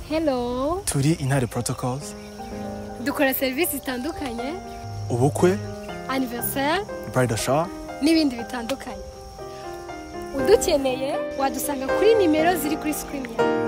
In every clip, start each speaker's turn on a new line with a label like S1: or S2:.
S1: Hello.
S2: Turi Intare Protocols.
S1: Dukora service zitandukanye.
S2: Ubukwe,
S1: anniversaire,
S2: bridal shower,
S1: n'ibindi bitandukanye. Udukeneye wadusanga kuri nimero ziri kuri screen yawe.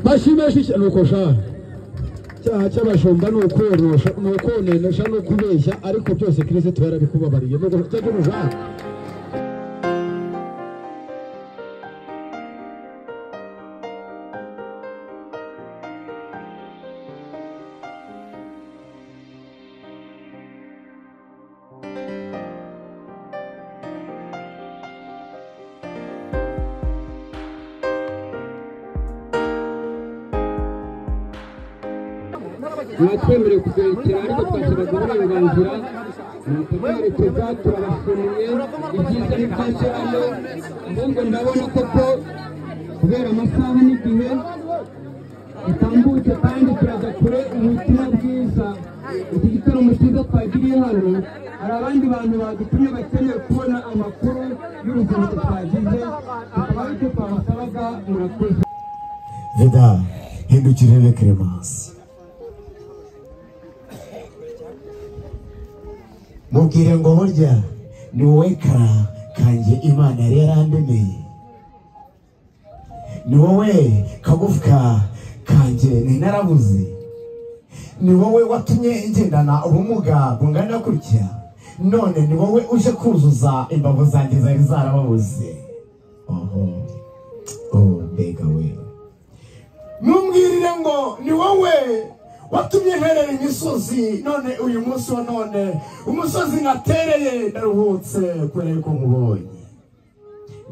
S3: Bashimeshi nukosha cyaha cy'abashomba nukorosha nukonenesha no kubeshya ariko byose Kristo yarabikubabariye nuko cyajuje Natwemereye kuzekera ariko twashiraga uburenganzira natwerekeza turabashimiye ibyiza n'ibyashyiramo ahubwo ndabona koko kubera amasaha n'igihe itambutse kandi turaza kure ubutumwa bwiza iki gitaramo cyiza twagiriye hano hari abandi bantu badutumye bakeneye kubona amakuru y'urugendo twagize tukaba aricyo twabasabaga murakoze
S4: Veda hindukirire Clemence mubwire ngo burya ni wowe kara kanjye Imana yari yarandemeye, ni wowe kagufwa kanjye ni narabuze, ni wowe watumye ngendana ubumuga bungana gutya, none ni wowe uje kuzuza imbavu zanjye zari zarababuze. Mbega we mumbwirire ngo ni wowe watumye nterera imisozi, none uyu munsi wa none umusozi natereye ndaruhutse kubera ko nkubonye.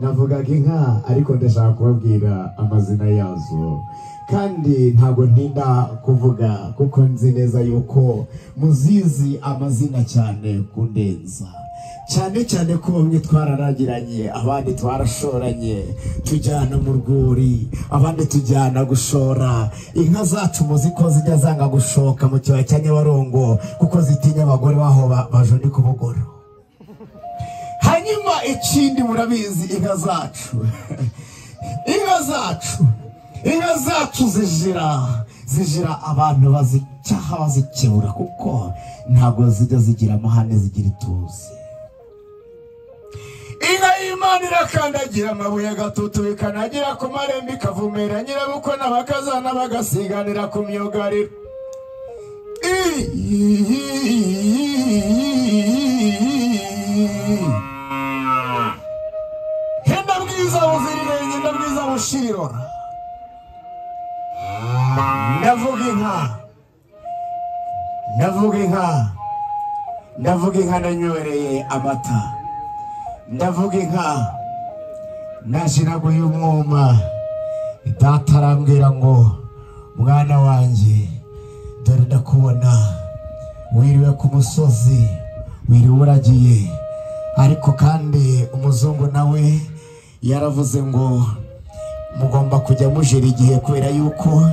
S4: Navugaga inka ariko ndashaka kubabwira amazina yazo, kandi ntago ntinda kuvuga kuko nzi neza yuko muzizi amazina cyane kundenza, cyane cyane ko bamwe twararagiranye abandi twarashoranye tujyana mu rwuri, abandi tujyana gushora inka zacu muziko zijya zanga gushoka mu kibaya cya Nyabarongo kuko zitinya abagore baho baje ndi kubugoro. hanyuma ikindi murabizi inka zacu zijira abantu bazicyaha bazikebura kuko ntabwo zijya zigira amahane zigira ituze. Inka y'Imana irakandagira amabuye agatutu bikanagira ku marembo ikavumera nyirabukwe n'abakazana bagasiganira ku myugariro. Henda bwiza buzirirenge nda bwiza bushirora. Ndavuga inka nanywereye amata. Ndavuga inka nashiraguye umwuma. Data arambwira ngo mwana wanjye dore ndakubona wiriwe ku musozi wiriwe uragiye, ariko kandi umuzungu nawe yaravuze ngo mugomba kujya mujera igihe kubera yuko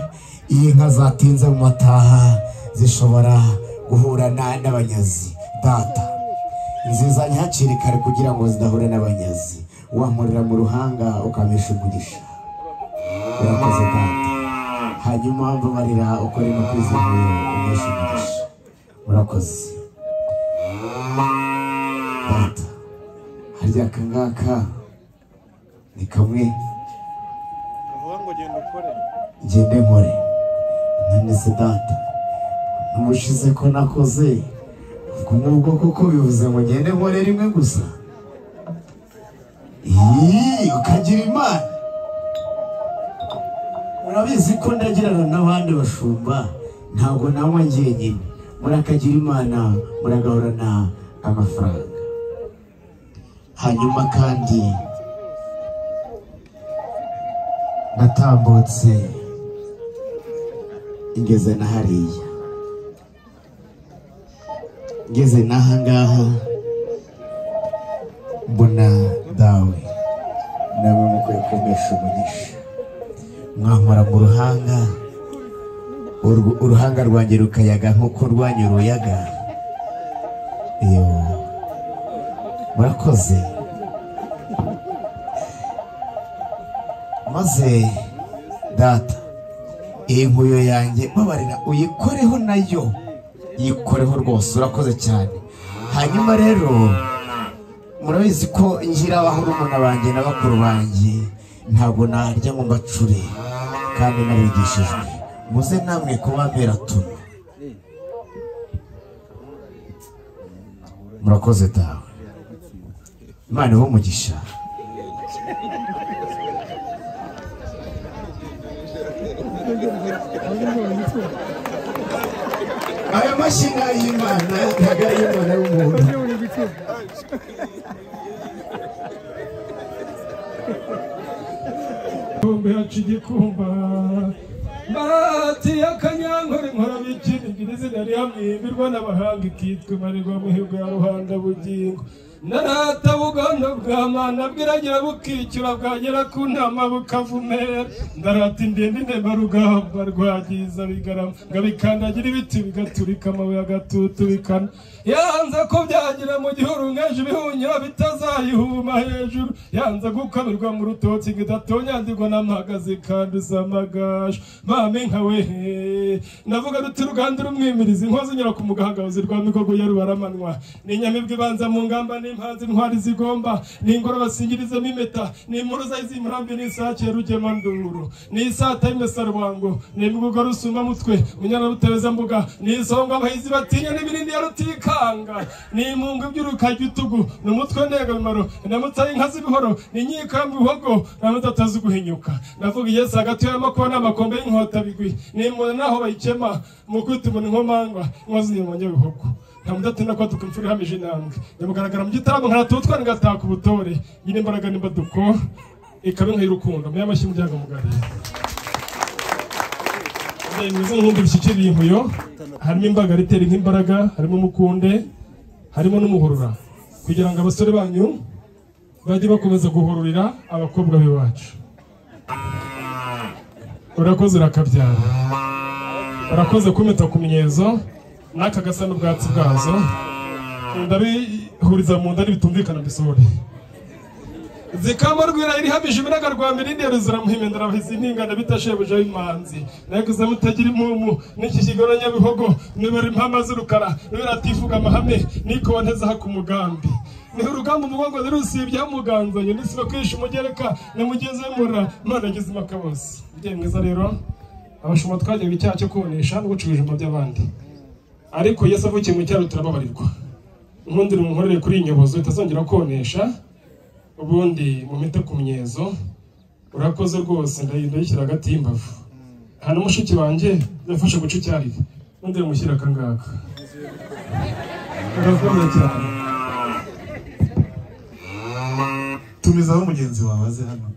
S4: iyi nka zatinze mu mataha zishobora guhura n'abanyazi. Data nzizanye hakiri kare kugira ngo zidahure n'abanyazi, wamurira mu ruhanga ukamisha umugisha. Urakoze data, hanyuma mbabarira ukore no kwizihiwe umesha umugisha. Urakoze data, harya kangaka ni kamwe ngende nkore nandese data numushize ko nakoze ubwo koko bivuze ngo ngende nkore rimwe gusa. Ukagira Imana. Murabizi ko ndagirana n'abandi bashumba ntabwo nawe njyenyine, murakagira Imana muragahorana amafaranga. Hanyuma kandi natambutse ingeze na hariya, ngeze n'aha ngaha mbona dawe nawe mukwiye kumesha umugisha. Mwankora mu ruhanga, uruhanga rwanjye rukayaga nk'uko rwanyu ruyaga. Murakoze. Maze data iyi nkuyo yanjye mbabarira uyikoreho nayo, yikoreho rwose, urakoze cyane. Hanyuma rero murabizi ko ngira abahurumuna banjye na bakuru banjye ntabwo narya ngo mbacure, kandi nabigishijwe muze namwe kuba mpera tuno. Murakoze dawe, Imana iho umugisha. Aya mashina y'Imana ntago ari Imana y'umuntu.
S5: Kumbe hacigikumba Mati y'akanyankore nkora bikirigirize nari hamwimbirwa n'abahanga ikitwa imarirwa muhigo ya ruhanga bugingo. Narata bugondo bw'Amana bwiragira bukicyura bwagera ku ntama bukavumera. Ndarata indende ndemba rugamba rwagiza bigarama ngabikandagira ibiti bigaturika amabuye agatutu bikana. Yanze ko byagira mu gihuru ngeje ibihunyira bitazayihuma hejuru. Yanze gukamirwa mu rutoki ngidatonyandirwa n'amagazi kanduza amagaje. Mame nkawe navuga ruti ruganda rumwimiriza inkozi nyira ku muganga zirwa mikogo ya rubaramanwa. Ninyamibwe banza mu ngamba n'impanzi ntwari zigomba n'ingoro basingirizamo impeta n'impuruza iz'imurambi n'isake rugema nduru n'isata y'imesarwango n'imbuga rusuma mutwe unyana rutebeza mbuga n'isonga abahizi batinya n'ibirindi ya rutikanga n'imungu by'uruka gitugu n'umutwe ntega bimaro n'amutsaye inka z'ibihoro n'inyika mu bihogo n'amutatazi guhinyuka. Navuga Yesu hagati y'amakona n'amakombe y'inkota bigwi n'imuna naho bayikema mu kwituma inkomangwa inkozi y'umanya bihogo. Ntamudatinda kwa tukumfuri hamije namwe yamugaragara mu gitaramo nkaratutwa ngataka ubutore yine imbaraga n'imbaduko ikabe nk'irukundo mu yamashyi mujyaga mugari. Ndemeze nk'undi bishyikiriye inkuyo harimo imbaga ritera nk'imbaraga, harimo umukunde, harimo n'umuhurura kugira ngo abasore banyu bajye bakomeza guhururira abakobwa b'iwacu. Urakoze urakabyara, urakoze kumeta ku minyezo n'aka gasa n'ubwatsi bwazo. huriza mu nda n'ibitumvikana bisore zikamarwira iri hamije iminaga rwa mirindi yaruzura muhimendera abahizi ntingana bitashebuja w'imanzi naguze mutagira impumu n'iki kigoro nyabihogo nibera impama z'urukara nibera ativuga amahame niko nteza ku mugambi niho urugamba umugongo zirusibye muganzanye nisiba kwisha umugereka namugeze mura none ageze impaka bose byemeza rero abashuma twagiye icyaha cyo kubonesha no gucuruza mu by'abandi ariko Yesu avukiye mu cyaro turababarirwa nkundira umuhorere kuri inyobozo itazongera konesha ubundi mu mite ku myezo urakoze rwose ndayishyira hagati y'imbavu hano mushiki wanjye yafashe guca icyarire undi yamushyira akangaka urakoze cyane
S6: tumizaho mugenzi wawe aze hano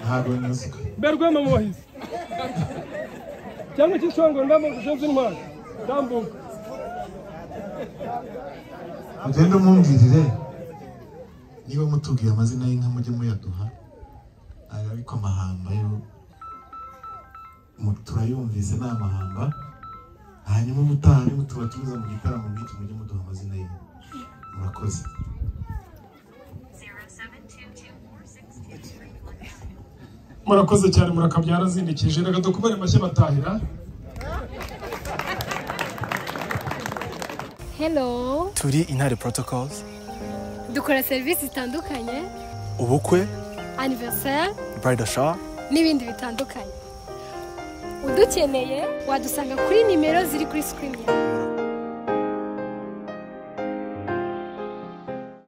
S6: ntabwo nyuzwe
S5: berwema mu bahizi cyangwa cy'ishongo ndamugushoza intwari tambuka
S6: ugende umumbwirire niba mutubwiye amazina y'inka mujye muyaduha ariko amahamba yo turayumvise ni amahamba hanyuma umutaha niba tubatumiza mu gitaramo nk'iki mujye muduha amazina y'inka murakoze
S5: murakoze cyane murakabyara zindikije reka dukomere mashye batahira
S1: Hello.
S2: Turi Intare Protocols.
S1: Dukora serivisi zitandukanye.
S2: Ubukwe,
S1: Anniversaire.
S2: bridal shower.
S1: N'ibindi bitandukanye. Udukeneye wadusanga kuri nimero ziri kuri screen yawe.